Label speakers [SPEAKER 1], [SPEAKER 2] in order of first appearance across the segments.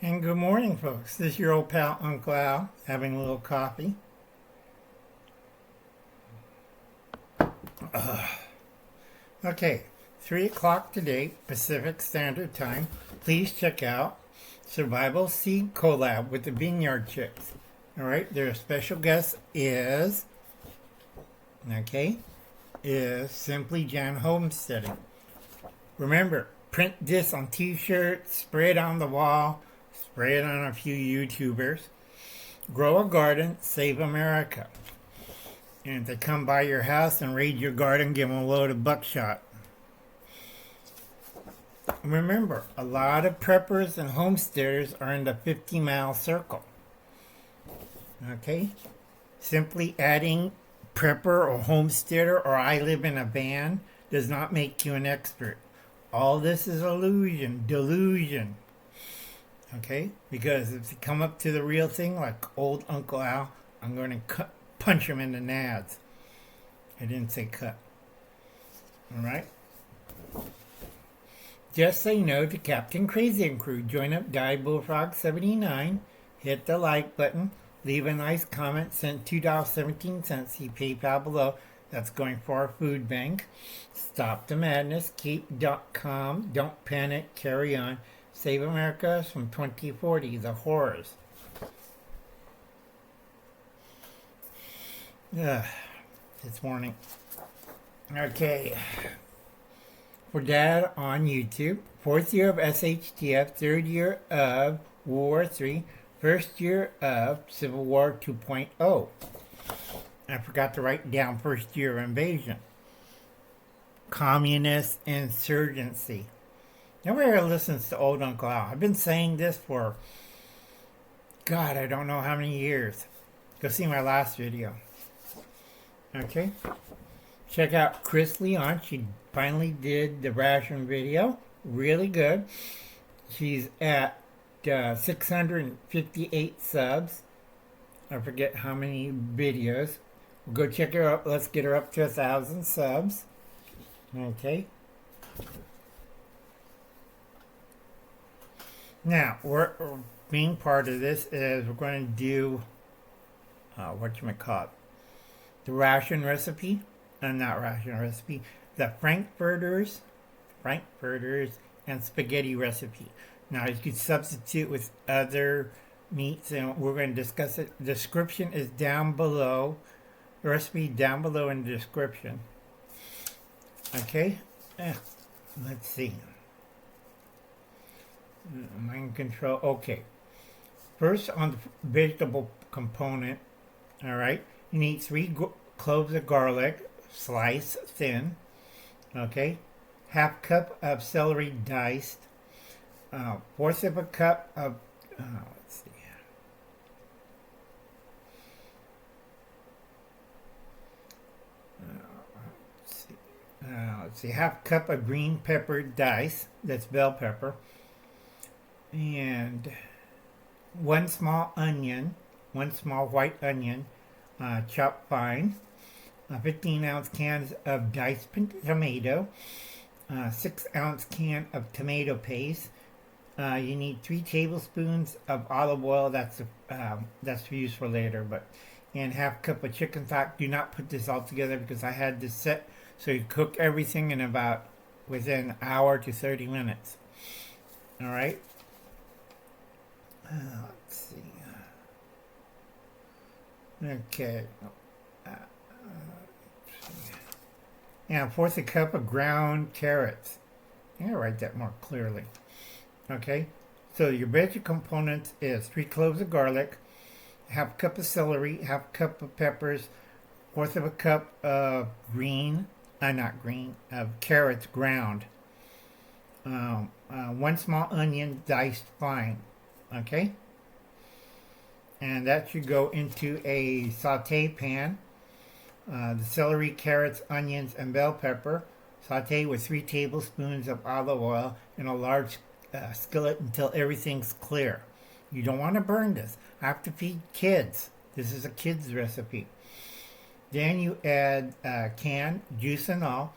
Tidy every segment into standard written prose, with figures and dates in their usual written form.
[SPEAKER 1] And good morning, folks. This is your old pal, Uncle Al, having a little coffee. Okay, 3 o'clock today, Pacific Standard Time. Please check out Survival Seed Collab with the Vineyard Chicks. All right, their special guest is Simply Jan Homesteading. Remember, print this on t-shirts, spray it on the wall, spray it on a few YouTubers. Grow a garden, save America. And if they come by your house and raid your garden, give them a load of buckshot. Remember, a lot of preppers and homesteaders are in the 50-mile circle. Okay? Simply adding prepper or homesteader or I live in a van does not make you an expert. All this is illusion, delusion. Okay? Because if you come up to the real thing, like old Uncle Al, I'm going to punch him in the nads. I didn't say cut. Alright? Just say no to Captain Crazy and Crew. Join up Diebulfrog79. Hit the like button. Leave a nice comment. Send $2.17. See PayPal below. That's going for our food bank. Stop the madness. Keep.com. Don't panic. Carry on. Save America from 2040. The horrors. This morning. Okay. For Dad on YouTube. 4th year of SHTF. 3rd year of World War III. 1st year of Civil War 2.0. I forgot to write down 1st year of invasion. Communist insurgency. Nobody ever listens to old Uncle Al. I've been saying this for, God, I don't know how many years. Go see my last video. Okay? Check out Chris Leon. She finally did the ration video. Really good. She's at 658 subs. I forget how many videos. We'll go check her out. Let's get her up to 1,000 subs. Okay. Now, being part of this is we're going to do the ration recipe. Not ration recipe. The Frankfurters and spaghetti recipe. Now, you could substitute with other meats, and we're going to discuss it. The description is down below. The recipe down below in the description. Okay? Let's see. Mind control. Okay. First, on the vegetable component, all right, you need 3 cloves of garlic, sliced thin. Okay? Half cup of celery diced. 1/4 of a cup of, let's see, half cup of green pepper diced, that's bell pepper, and 1 small onion, 1 small white onion, chopped fine, 15-ounce cans of diced tomato, 6-ounce can of tomato paste. You need 3 tablespoons of olive oil. That's used for later, and half cup of chicken stock. Do not put this all together because I had this set so you cook everything in about within an hour to 30 minutes. All right. Let's see. Okay. And 1/4 cup of ground carrots. I gotta write that more clearly. Okay, so your veggie components is 3 cloves of garlic, half cup of celery, half cup of peppers, 1/4 of a cup of carrots ground, 1 small onion diced fine. Okay, and that should go into a saute pan. The celery, carrots, onions, and bell pepper saute with 3 tablespoons of olive oil in a large skillet until everything's clear. You don't want to burn this. I have to feed kids. This is a kid's recipe. Then you add canned juice and all,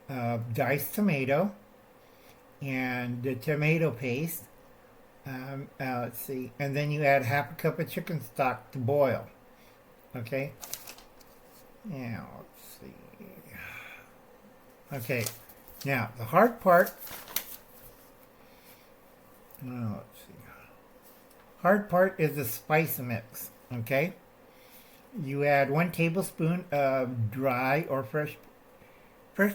[SPEAKER 1] diced tomato, and the tomato paste, Let's see. And then you add half a cup of chicken stock to boil. Okay? Now, let's see. Okay. Now, the hard part. Let's see. Hard part is the spice mix. Okay? You add 1 tablespoon of dry or fresh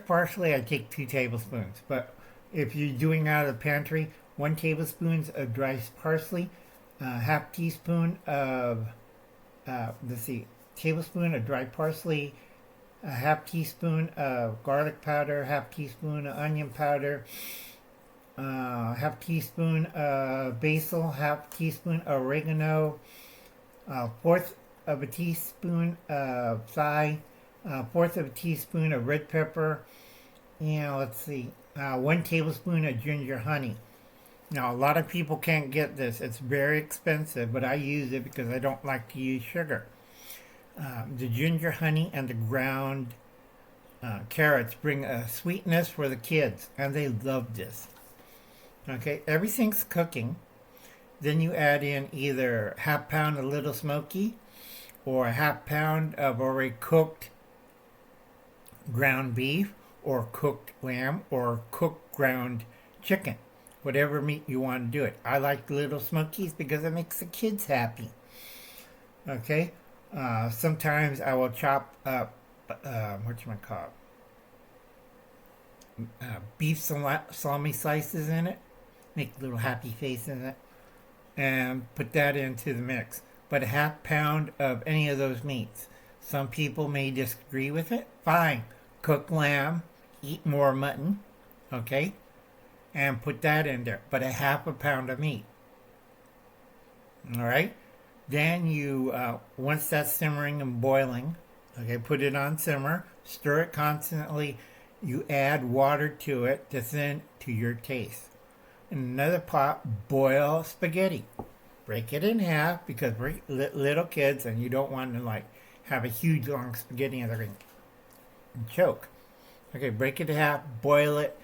[SPEAKER 1] parsley. I take 2 tablespoons. But if you're doing out of the pantry, 1 tablespoon of dry parsley, half teaspoon of, tablespoon of dry parsley, a half teaspoon of garlic powder, half teaspoon of onion powder, half teaspoon of basil, half teaspoon of oregano, fourth of a teaspoon of thyme, fourth of a teaspoon of red pepper, and let's see, 1 tablespoon of ginger honey. Now, a lot of people can't get this. It's very expensive, but I use it because I don't like to use sugar. The ginger honey and the ground carrots bring a sweetness for the kids, and they love this. Okay, everything's cooking. Then you add in either half pound of Little Smoky or a half pound of already cooked ground beef or cooked lamb or cooked ground chicken. Whatever meat you want to do it. I like Little Smokies because it makes the kids happy. Okay? Sometimes I will chop up, beef salami slices in it. Make a little happy face in it. And put that into the mix. But a half pound of any of those meats. Some people may disagree with it. Fine. Cook lamb. Eat more mutton. Okay? And put that in there, but a half a pound of meat. All right. Then you, once that's simmering and boiling, okay, put it on simmer, stir it constantly. You add water to it to thin to your taste. In another pot, boil spaghetti. Break it in half because we're little kids and you don't want to like have a huge long spaghetti and they're going to choke. Okay, break it in half, boil it.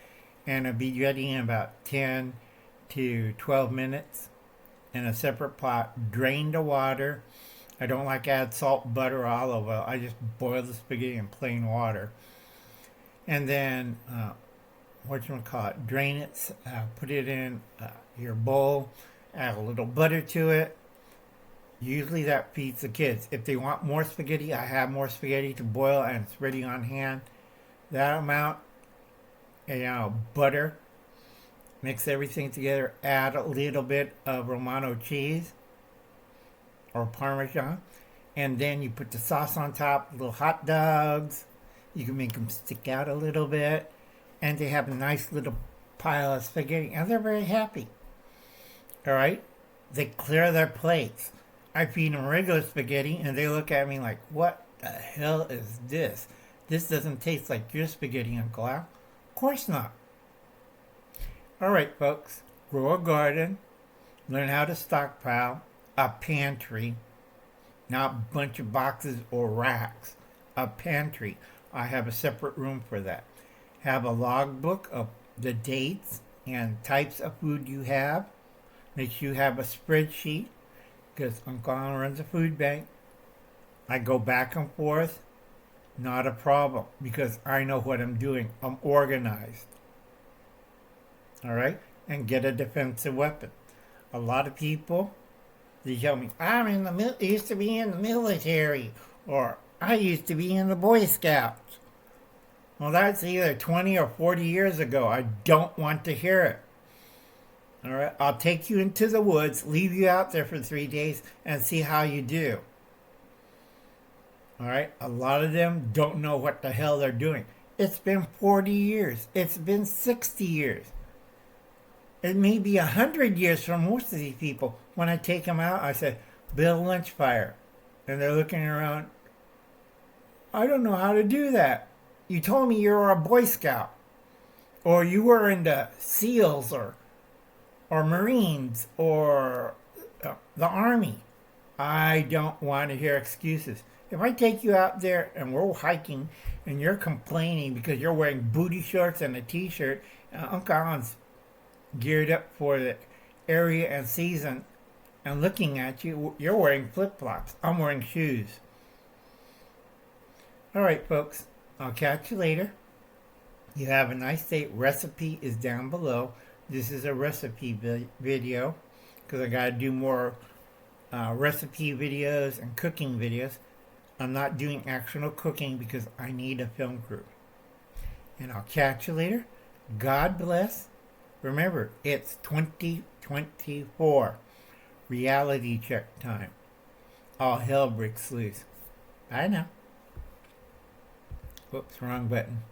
[SPEAKER 1] And it'll be ready in about 10 to 12 minutes in a separate pot. Drain the water. I don't like to add salt, butter, or olive oil. I just boil the spaghetti in plain water. And then, drain it, put it in your bowl, add a little butter to it. Usually that feeds the kids. If they want more spaghetti, I have more spaghetti to boil and it's ready on hand. That amount. Butter, mix everything together, add a little bit of Romano cheese or Parmesan, and then you put the sauce on top, little hot dogs. You can make them stick out a little bit, and they have a nice little pile of spaghetti, and they're very happy. All right? They clear their plates. I feed them regular spaghetti, and they look at me like, what the hell is this? This doesn't taste like your spaghetti, Uncle Al. Of course not. Alright, folks. Grow a garden. Learn how to stockpile. A pantry. Not a bunch of boxes or racks. A pantry. I have a separate room for that. Have a logbook of the dates and types of food you have. Make sure you have a spreadsheet because Uncle Al runs a food bank. I go back and forth. Not a problem, because I know what I'm doing. I'm organized. All right? And get a defensive weapon. A lot of people, they tell me, I used to be in the military, or I used to be in the Boy Scouts. Well, that's either 20 or 40 years ago. I don't want to hear it. All right? I'll take you into the woods, leave you out there for 3 days, and see how you do. All right, a lot of them don't know what the hell they're doing. It's been 40 years. It's been 60 years. It may be 100 years for most of these people. When I take them out, I say, build a lunch fire. And they're looking around. I don't know how to do that. You told me you were a Boy Scout. Or you were in the SEALs or Marines or the Army. I don't want to hear excuses. If I take you out there and we're hiking and you're complaining because you're wearing booty shorts and a t-shirt, Uncle Alan's geared up for the area and season and looking at you, you're wearing flip-flops. I'm wearing shoes. Alright, folks. I'll catch you later. You have a nice day. Recipe is down below. This is a recipe video because I got to do more recipe videos and cooking videos. I'm not doing actual cooking because I need a film crew. And I'll catch you later. God bless. Remember, it's 2024. Reality check time. All hell breaks loose. Bye now. Whoops, wrong button.